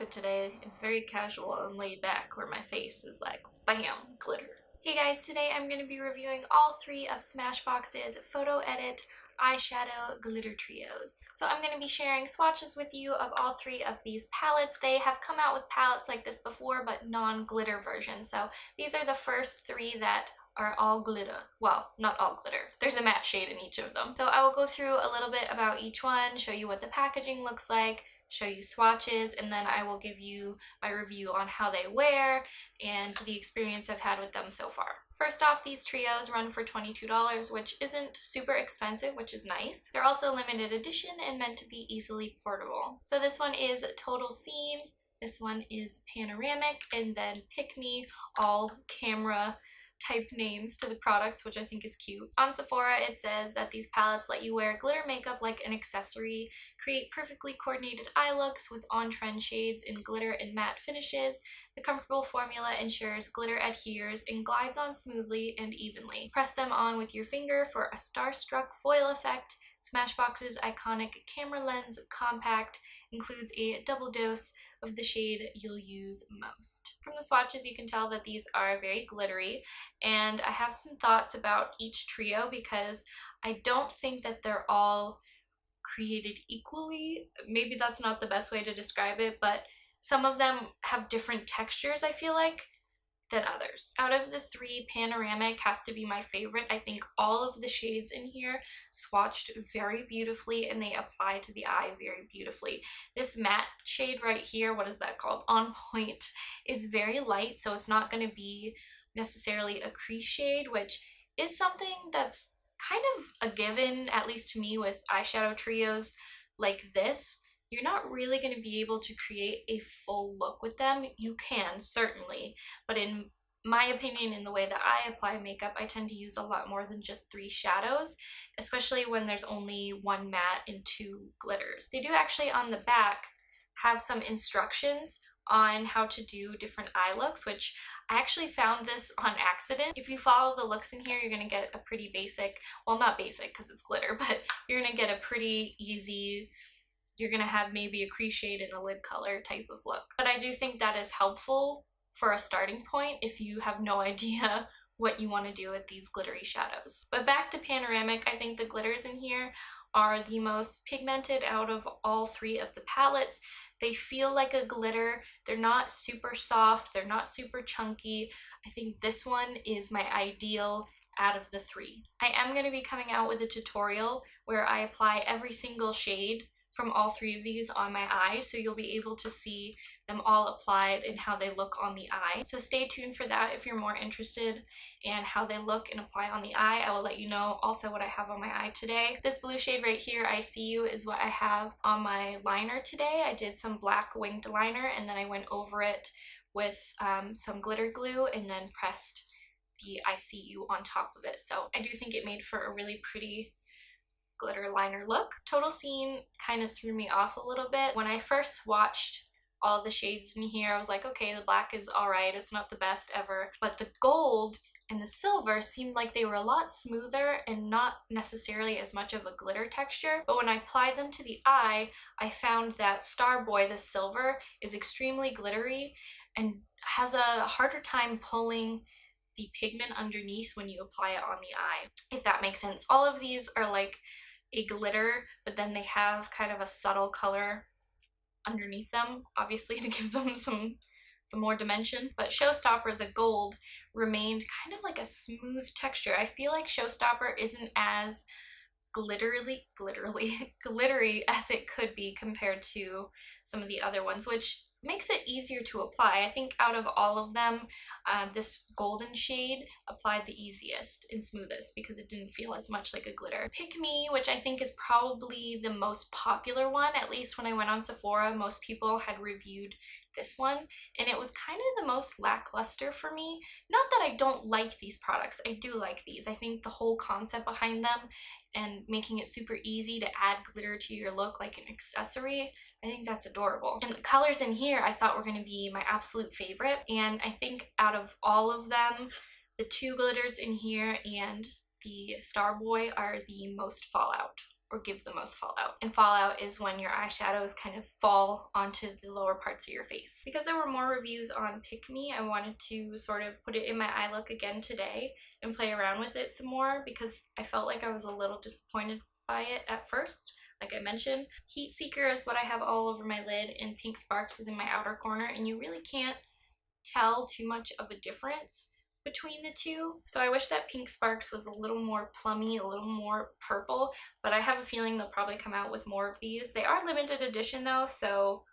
outfit today is very casual and laid back, where my face is like, bam, glitter. Hey guys, today I'm going to be reviewing all three of Smashbox's Photo Edit eyeshadow glitter trios. So I'm going to be sharing swatches with you of all three of these palettes. They have come out with palettes like this before, but non-glitter versions. So these are the first three that are all glitter. Well, not all glitter. There's a matte shade in each of them. So I will go through a little bit about each one, show you what the packaging looks like, show you swatches, and then I will give you my review on how they wear and the experience I've had with them so far. First off, these trios run for $22, which isn't super expensive, which is nice. They're also limited edition and meant to be easily portable. So this one is Total Scene, this one is Panoramic, and then Pick Me, all camera type names to the products, which I think is cute. On Sephora, it says that these palettes let you wear glitter makeup like an accessory, create perfectly coordinated eye looks with on-trend shades in glitter and matte finishes. The comfortable formula ensures glitter adheres and glides on smoothly and evenly. Press them on with your finger for a starstruck foil effect. Smashbox's iconic camera lens compact includes a double dose of the shade you'll use most. From the swatches, you can tell that these are very glittery, and I have some thoughts about each trio because I don't think that they're all created equally. Maybe that's not the best way to describe it, but some of them have different textures, I feel like, than others. Out of the three, Panoramic has to be my favorite. I think all of the shades in here swatched very beautifully and they apply to the eye very beautifully. This matte shade right here, what is that called? On Point, is very light, so it's not going to be necessarily a crease shade, which is something that's kind of a given, at least to me, with eyeshadow trios like this. You're not really going to be able to create a full look with them. You can, certainly, but in my opinion, in the way that I apply makeup, I tend to use a lot more than just 3 shadows, especially when there's only 1 matte and 2 glitters. They do actually, on the back, have some instructions on how to do different eye looks, which I actually found this on accident. If you follow the looks in here, you're going to get a pretty basic, well, not basic because it's glitter, but you're going to get a pretty easy, you're going to have maybe a crease shade and a lid color type of look. But I do think that is helpful for a starting point if you have no idea what you want to do with these glittery shadows. But back to Panoramic, I think the glitters in here are the most pigmented out of all 3 of the palettes. They feel like a glitter. They're not super soft. They're not super chunky. I think this one is my ideal out of the 3. I am going to be coming out with a tutorial where I apply every single shade from all 3 of these on my eyes, so you'll be able to see them all applied and how they look on the eye. So stay tuned for that if you're more interested in how they look and apply on the eye. I will let you know also what I have on my eye today. This blue shade right here, I See You, is what I have on my liner today. I did some black winged liner and then I went over it with some glitter glue and then pressed the I See You on top of it. So I do think it made for a really pretty glitter liner look. Total Scene kind of threw me off a little bit. When I first swatched all the shades in here, I was like, okay, the black is alright, it's not the best ever, but the gold and the silver seemed like they were a lot smoother and not necessarily as much of a glitter texture. But when I applied them to the eye, I found that Starboy, the silver, is extremely glittery and has a harder time pulling the pigment underneath when you apply it on the eye, if that makes sense. All of these are like a glitter, but then they have kind of a subtle color underneath them, obviously to give them some more dimension. But Showstopper, the gold, remained kind of like a smooth texture. I feel like Showstopper isn't as glittery as it could be compared to some of the other ones, which makes it easier to apply. I think out of all of them, this golden shade applied the easiest and smoothest because it didn't feel as much like a glitter. Pick Me, which I think is probably the most popular one, at least when I went on Sephora, most people had reviewed this one, and it was kind of the most lackluster for me. Not that I don't like these products, I do like these. I think the whole concept behind them and making it super easy to add glitter to your look like an accessory, I think that's adorable. And the colors in here I thought were going to be my absolute favorite, and I think out of all of them, the 2 glitters in here and the Starboy are the most fallout. or give the most fallout. And fallout is when your eyeshadows kind of fall onto the lower parts of your face. Because there were more reviews on Pick Me, I wanted to sort of put it in my eye look again today and play around with it some more, because I felt like I was a little disappointed by it at first. Like I mentioned, Heat Seeker is what I have all over my lid, and Pink Sparks is in my outer corner, and you really can't tell too much of a difference between the two. So I wish that Pink Sparks was a little more plummy, a little more purple, but I have a feeling they'll probably come out with more of these. They are limited edition though, so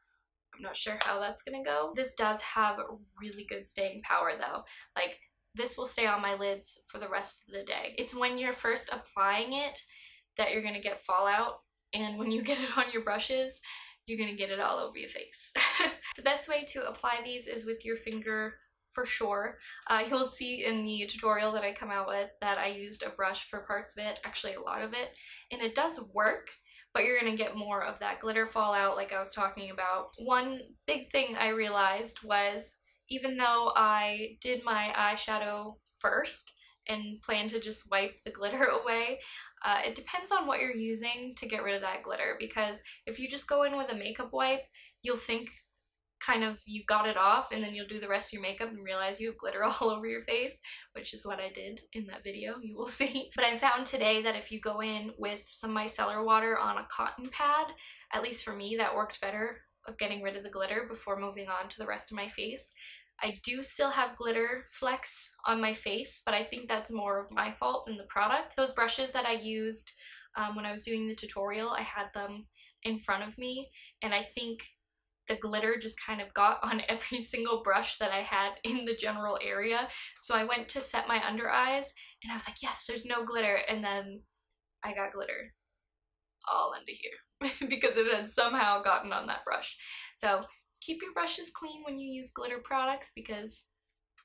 I'm not sure how that's gonna go. This does have really good staying power though. Like, this will stay on my lids for the rest of the day. It's when you're first applying it that you're gonna get fallout, and when you get it on your brushes, you're gonna get it all over your face. The best way to apply these is with your finger for sure. You'll see in the tutorial that I come out with that I used a brush for parts of it, actually a lot of it, and it does work, but you're gonna get more of that glitter fallout like I was talking about. One big thing I realized was, even though I did my eyeshadow first and plan to just wipe the glitter away, it depends on what you're using to get rid of that glitter, because if you just go in with a makeup wipe, you'll think kind of you got it off, and then you'll do the rest of your makeup and realize you have glitter all over your face, which is what I did in that video, you will see. But I found today that if you go in with some micellar water on a cotton pad, at least for me, that worked better of getting rid of the glitter before moving on to the rest of my face. I do still have glitter flecks on my face, but I think that's more of my fault than the product. Those brushes that I used when I was doing the tutorial, I had them in front of me, and I think the glitter just kind of got on every single brush that I had in the general area. So I went to set my under eyes, and I was like, yes, there's no glitter, and then I got glitter all under here because it had somehow gotten on that brush. So keep your brushes clean when you use glitter products, because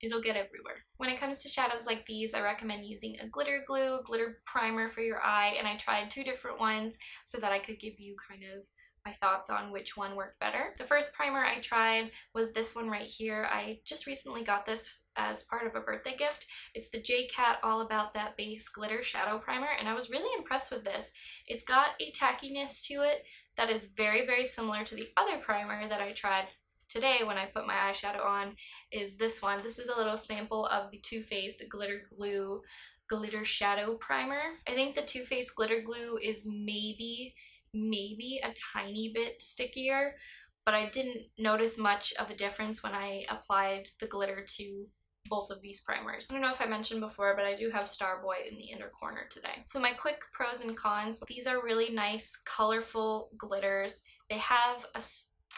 it'll get everywhere. When it comes to shadows like these, I recommend using a glitter glue, a glitter primer for your eye, and I tried 2 different ones so that I could give you kind of my thoughts on which one worked better. The first primer I tried was this one right here. I just recently got this as part of a birthday gift. It's the JCat All About That Base Glitter Shadow Primer, and I was really impressed with this. It's got a tackiness to it that is very, very similar to the other primer that I tried today when I put my eyeshadow on, is this one. This is a little sample of the Too Faced Glitter Glue Glitter Shadow Primer. I think the Too Faced Glitter Glue is maybe a tiny bit stickier, but I didn't notice much of a difference when I applied the glitter to both of these primers. I don't know if I mentioned before, but I do have Starboy in the inner corner today. So my quick pros and cons: these are really nice, colorful glitters. They have a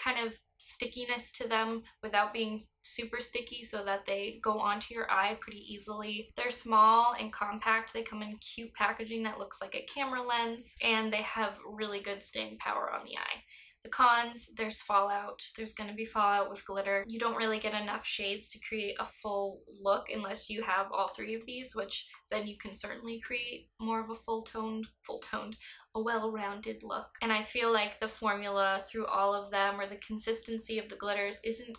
kind of stickiness to them without being super sticky, so that they go onto your eye pretty easily. They're small and compact. They come in cute packaging that looks like a camera lens, and they have really good staying power on the eye. The cons: there's fallout. There's going to be fallout with glitter. You don't really get enough shades to create a full look unless you have all 3 of these, which then you can certainly create more of a full-toned, a well-rounded look. And I feel like the formula through all of them, or the consistency of the glitters, isn't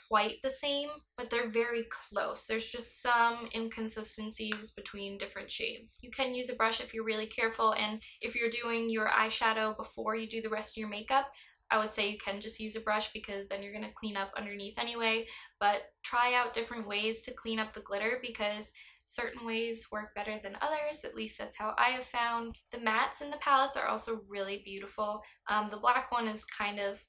quite the same, but they're very close. There's just some inconsistencies between different shades. You can use a brush if you're really careful, and if you're doing your eyeshadow before you do the rest of your makeup, I would say you can just use a brush, because then you're going to clean up underneath anyway. But try out different ways to clean up the glitter, because certain ways work better than others. At least that's how I have found. The mattes in the palettes are also really beautiful. The black one is kind of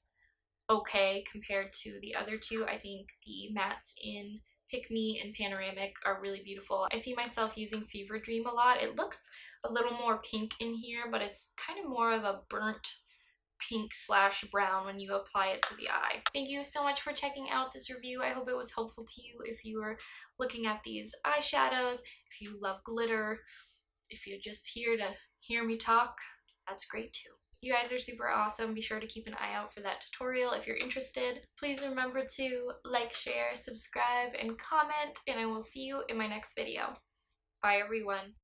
okay compared to the other 2. I think the mattes in Pick Me and Panoramic are really beautiful. I see myself using Fever Dream a lot. It looks a little more pink in here, but it's kind of more of a burnt pink / brown when you apply it to the eye. Thank you so much for checking out this review. I hope it was helpful to you if you were looking at these eyeshadows, if you love glitter, if you're just here to hear me talk, that's great too. You guys are super awesome. Be sure to keep an eye out for that tutorial if you're interested. Please remember to like, share, subscribe, and comment, and I will see you in my next video. Bye everyone.